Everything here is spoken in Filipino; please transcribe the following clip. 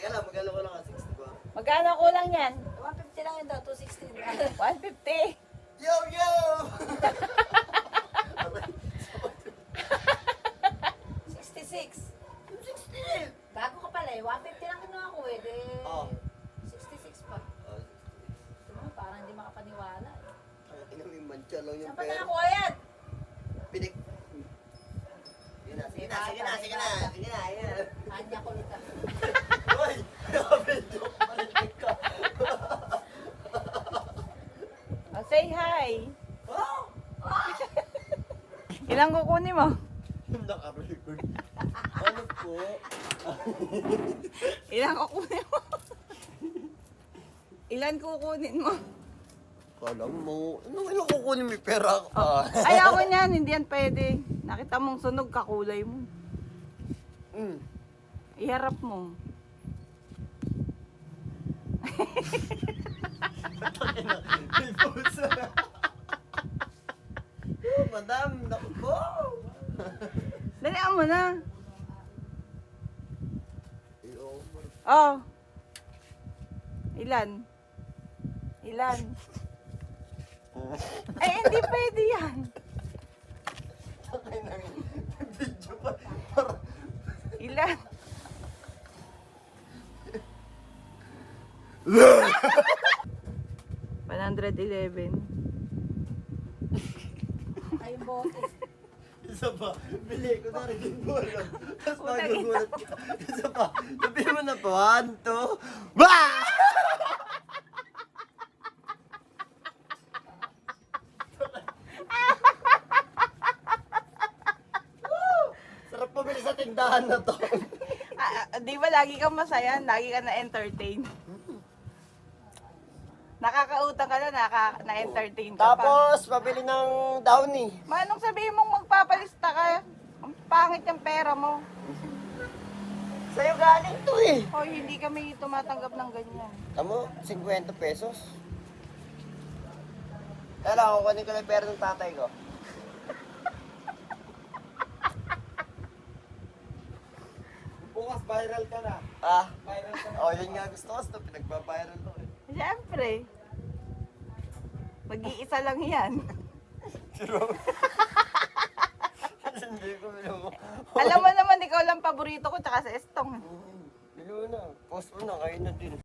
Kaya lang, magkano ko lang 60 ba? Magkano kulang yan? 150 lang yun daw, 260. 150. Yo, yo! 66. 60! Bago ka pala eh, 150 lang kinuha ko eh. De, Oo. 66 pa. Parang hindi makapaniwala eh. Ang inang mancha lang yung Saan pa pera. nakakuha yan? Pinik. Sige na, sige na, sige na, sige na, sige na, ayan. Anya ko ulit ah. Hoy! Nakabidyo, palitik ka. Oh, say hi. Oh! Ilang kukunin mo? Naka-record. Ano po? Ilang kukunin mo? Ilan kukunin mo? Kala mo, ano kukunin mo yung pera ka? Ay, ako niyan, hindi yan pwede. Nakita mong sunog, kakulay mo. Iharap mo. Oh, madam, naku po. Dalian mo na. Iyo, Oh. Ilan? Ilan? Ay, hindi pwede yan. sakay na video pa. Ilan? $111. Ay, yung bote. Isa pa, bili ko na rin yung bola. Tapos magugulat ka. Isa pa, sabihin mo na po, 1, 2, BAH! Sarap pumili sa tindahan na to. Di ba lagi kang masaya? Lagi ka na-entertain. Nakakautang ka na-entertain ka pa. Tapos, pabili ng Downy. Manong sabihin mong magpapalista ka? Ang pangit yung pera mo. Sa'yo galing to eh. Hoy, hindi kami tumatanggap ng ganyan. Tamo, 50 pesos. Kaya lang, kukunin ko lang yung pera ng tatay ko. Bukas viral ka na. Ah? Viral ka na. Oh, yun nga gusto ko. Pinagbabayaran ko eh. Siyempre. Mag-iisa lang yan. Hindi ko binumo. Alam mo naman, ikaw lang paborito ko tsaka sa Estong. Bilo na. Post mo na, kayo na din.